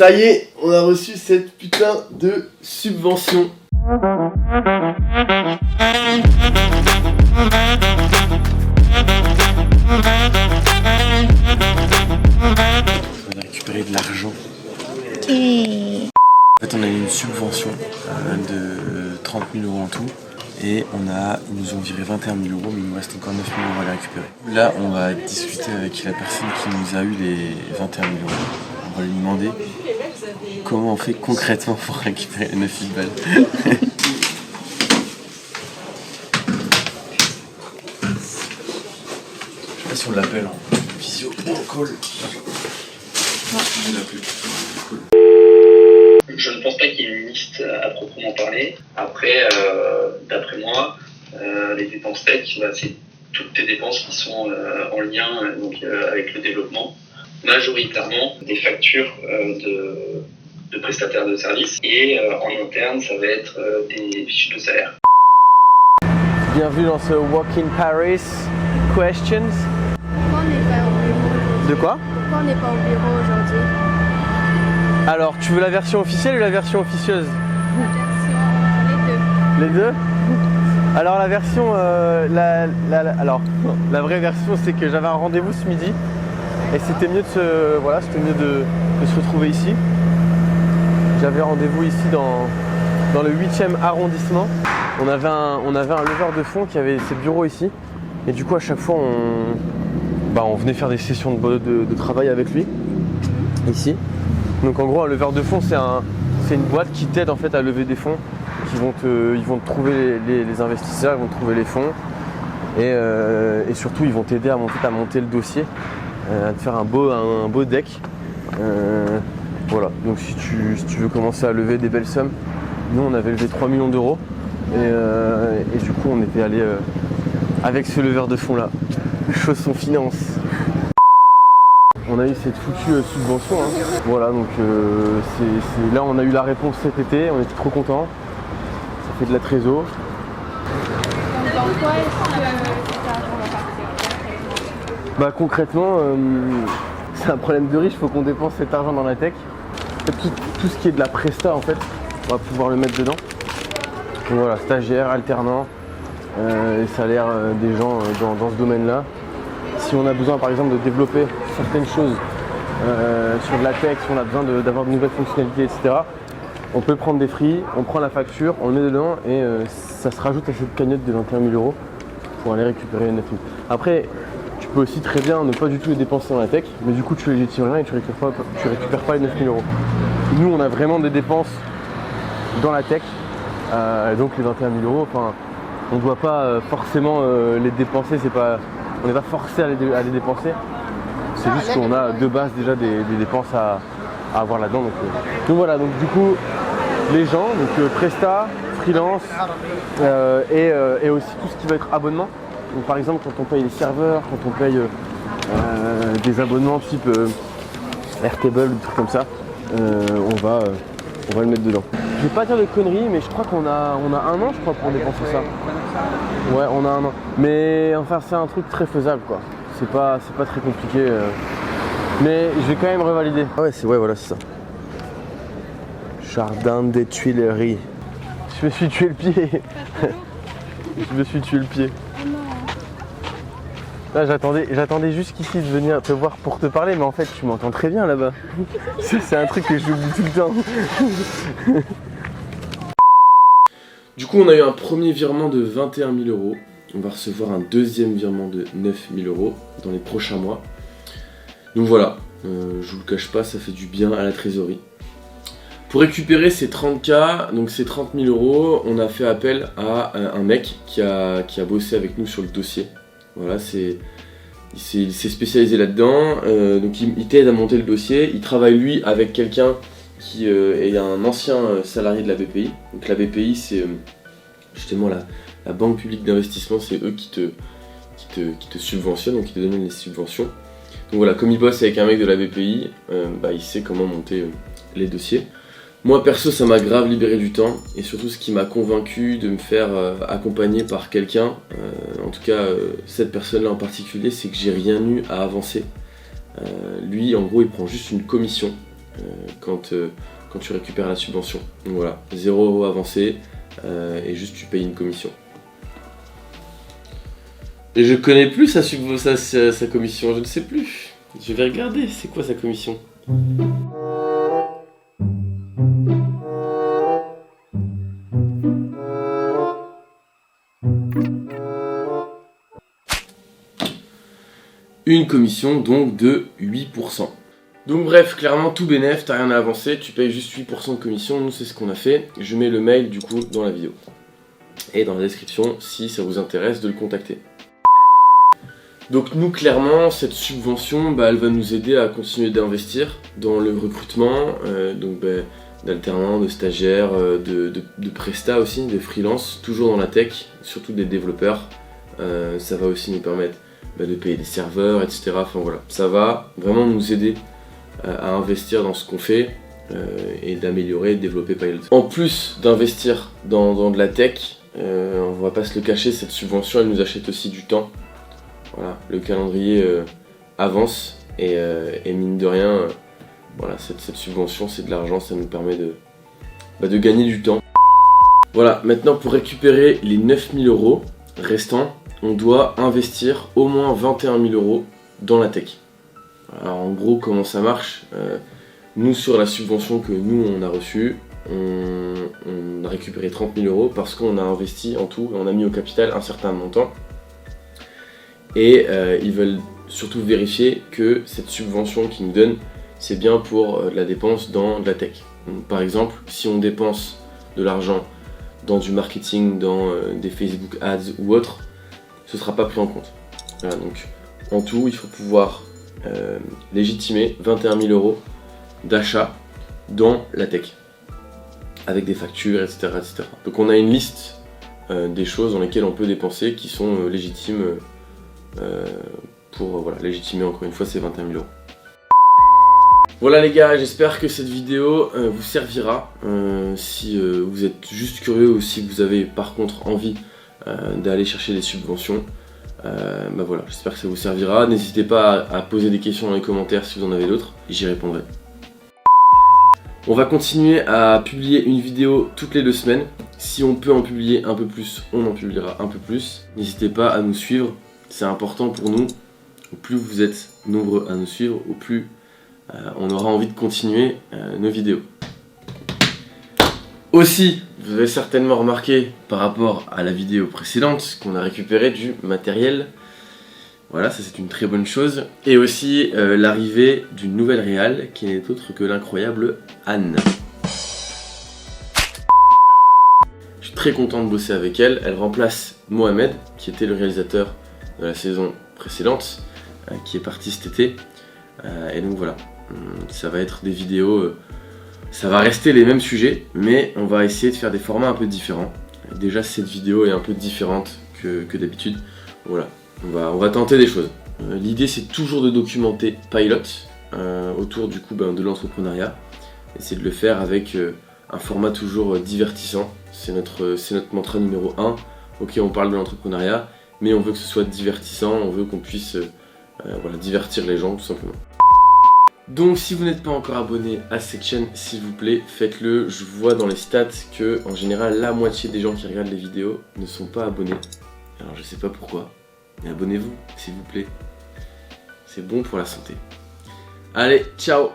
Ça y est, on a reçu cette putain de subvention. On a récupéré de l'argent. En fait, on a eu une subvention de 30 000 € en tout. Et ils nous ont viré 21 000 €, mais il nous reste encore 9 000 € à les récupérer. Là, on va discuter avec la personne qui nous a eu les 21 000 €. On va lui demander comment on fait concrètement pour récupérer les 9 000 balles. Je sais pas si on l'appelle en visio ou en call. Je ne pense pas qu'il y ait une liste à proprement parler. Après, d'après moi, les dépenses tech, c'est toutes les dépenses qui sont en lien avec le développement. Majoritairement des factures de prestataires de services et en interne, ça va être des fiches de salaire. Bienvenue dans ce Walk in Paris Questions. Pourquoi on n'est pas au bureau? De quoi? Pourquoi on n'est pas au bureau aujourd'hui? Alors, tu veux la version officielle ou la version officieuse? Les deux. Les deux? Alors la version, la vraie version, c'est que j'avais un rendez-vous ce midi et c'était mieux de se retrouver ici. J'avais rendez-vous ici dans le 8e arrondissement. On avait un leveur de fonds qui avait ses bureaux ici et du coup à chaque fois on venait faire des sessions de travail avec lui ici. Donc en gros un leveur de fonds c'est une boîte qui t'aide en fait à lever des fonds. Ils vont te trouver les investisseurs, ils vont te trouver les fonds et surtout ils vont t'aider à monter le dossier, à te faire un beau deck. Voilà, donc si tu veux commencer à lever des belles sommes, nous on avait levé 3 millions d'euros et du coup on était allé avec ce leveur de fonds là, Chausson Finance. On a eu cette foutue subvention, hein. Voilà, donc là on a eu la réponse cet été, on était trop contents. Ça fait de la trésor. Donc dans quoi est-ce que cet argent va partir? Bah concrètement, c'est un problème de riche, il faut qu'on dépense cet argent dans la tech. Tout ce qui est de la presta en fait, on va pouvoir le mettre dedans. Donc voilà, stagiaires, alternants, les salaires des gens dans ce domaine-là. Si on a besoin par exemple de développer certaines choses sur de la tech, si on a besoin d'avoir de nouvelles fonctionnalités, etc., on peut prendre des free, on prend la facture, on le met dedans et ça se rajoute à cette cagnotte de 21 000 € pour aller récupérer les 9 000. Après, tu peux aussi très bien ne pas du tout les dépenser dans la tech, mais du coup tu les légitimes rien et tu récupères pas les 9 000 €. Nous on a vraiment des dépenses dans la tech, donc les 21 000 €, on ne doit pas forcément les dépenser, on n'est pas forcé à les dépenser. C'est juste qu'on a de base déjà des dépenses à avoir là-dedans. Donc voilà, donc du coup les gens, donc Presta, freelance et aussi tout ce qui va être abonnement. Donc par exemple quand on paye les serveurs, quand on paye des abonnements type Airtable ou des trucs comme ça, on va le mettre dedans. Je vais pas dire de conneries, mais je crois qu'on a un an je crois pour dépenser ça. Ouais, on a un an. Mais enfin c'est un truc très faisable quoi. C'est pas très compliqué. Mais je vais quand même revalider. Ah ouais, voilà, c'est ça. Jardin des Tuileries. Je me suis tué le pied. Je me suis tué le pied. Là, j'attendais jusqu'ici de venir te voir pour te parler, mais en fait, tu m'entends très bien là-bas. C'est un truc que j'oublie tout le temps. Du coup, on a eu un premier virement de 21 000 €. On va recevoir un deuxième virement de 9 000 € dans les prochains mois. Donc voilà, je vous le cache pas, ça fait du bien à la trésorerie. Pour récupérer ces 30K, donc ces 30 000 €, on a fait appel à un mec qui a bossé avec nous sur le dossier. Voilà, il s'est spécialisé là-dedans, donc il t'aide à monter le dossier. Il travaille lui avec quelqu'un qui est un ancien salarié de la BPI. Donc la BPI c'est justement la banque publique d'investissement, c'est eux qui te subventionnent, donc qui te donnent les subventions. Donc voilà, comme il bosse avec un mec de la BPI, il sait comment monter les dossiers. Moi perso ça m'a grave libéré du temps et surtout ce qui m'a convaincu de me faire accompagner par quelqu'un, en tout cas cette personne là en particulier, c'est que j'ai rien eu à avancer. Lui en gros il prend juste une commission quand tu récupères la subvention. Donc voilà, 0 € avancé et juste tu payes une commission. Et je connais plus sa commission, je ne sais plus. Je vais regarder, c'est quoi sa commission? Une commission donc de 8%. Donc bref, clairement tout bénef, t'as rien à avancer, tu payes juste 8% de commission, nous c'est ce qu'on a fait. Je mets le mail du coup dans la vidéo. Et dans la description si ça vous intéresse de le contacter. Donc nous clairement cette subvention elle va nous aider à continuer d'investir dans le recrutement d'alternants, de stagiaires, de prestats aussi, de freelance, toujours dans la tech, surtout des développeurs. Ça va aussi nous permettre de payer des serveurs, etc. Enfin voilà, ça va vraiment nous aider à investir dans ce qu'on fait et d'améliorer et de développer Pilot. En plus d'investir dans de la tech, on va pas se le cacher, cette subvention elle nous achète aussi du temps. Voilà, le calendrier avance et mine de rien, voilà, cette subvention c'est de l'argent, ça nous permet de gagner du temps. Voilà, maintenant pour récupérer les 9 000 € restants, on doit investir au moins 21 000 € dans la tech. Alors en gros comment ça marche, nous sur la subvention que nous on a reçue, on a récupéré 30 000 € parce qu'on a investi en tout, on a mis au capital un certain montant. Et ils veulent surtout vérifier que cette subvention qu'ils nous donnent, c'est bien pour la dépense dans de la tech. Donc, par exemple, si on dépense de l'argent dans du marketing, dans des Facebook Ads ou autre, ce ne sera pas pris en compte. Voilà, donc en tout, il faut pouvoir légitimer 21 000 € d'achat dans la tech, avec des factures, etc., etc. Donc on a une liste des choses dans lesquelles on peut dépenser qui sont légitimes pour légitimer encore une fois ces 21 000 €. Voilà les gars, j'espère que cette vidéo vous servira. Si vous êtes juste curieux ou si vous avez par contre envie d'aller chercher des subventions, voilà, j'espère que ça vous servira. N'hésitez pas à poser des questions dans les commentaires si vous en avez d'autres, j'y répondrai. On va continuer à publier une vidéo toutes les 2 semaines. Si on peut en publier un peu plus, on en publiera un peu plus. N'hésitez pas à nous suivre, c'est important pour nous. Au plus vous êtes nombreux à nous suivre, au plus on aura envie de continuer nos vidéos. Aussi, vous avez certainement remarqué par rapport à la vidéo précédente qu'on a récupéré du matériel. Voilà, ça c'est une très bonne chose. Et aussi l'arrivée d'une nouvelle réal qui n'est autre que l'incroyable Anne. Je suis très content de bosser avec elle. Elle remplace Mohamed, qui était le réalisateur de la saison précédente, qui est parti cet été. Et donc voilà, ça va être des vidéos, ça va rester les mêmes sujets, mais on va essayer de faire des formats un peu différents. Déjà cette vidéo est un peu différente que d'habitude. Voilà. On va tenter des choses. L'idée c'est toujours de documenter Pilot autour du coup de l'entrepreneuriat. Essayer de le faire avec un format toujours divertissant. C'est notre mantra numéro 1. Ok, on parle de l'entrepreneuriat, mais on veut que ce soit divertissant, on veut qu'on puisse divertir les gens tout simplement. Donc si vous n'êtes pas encore abonné à cette chaîne, s'il vous plaît, faites-le. Je vois dans les stats que en général la moitié des gens qui regardent les vidéos ne sont pas abonnés. Alors je sais pas pourquoi. Mais abonnez-vous, s'il vous plaît. C'est bon pour la santé. Allez, ciao!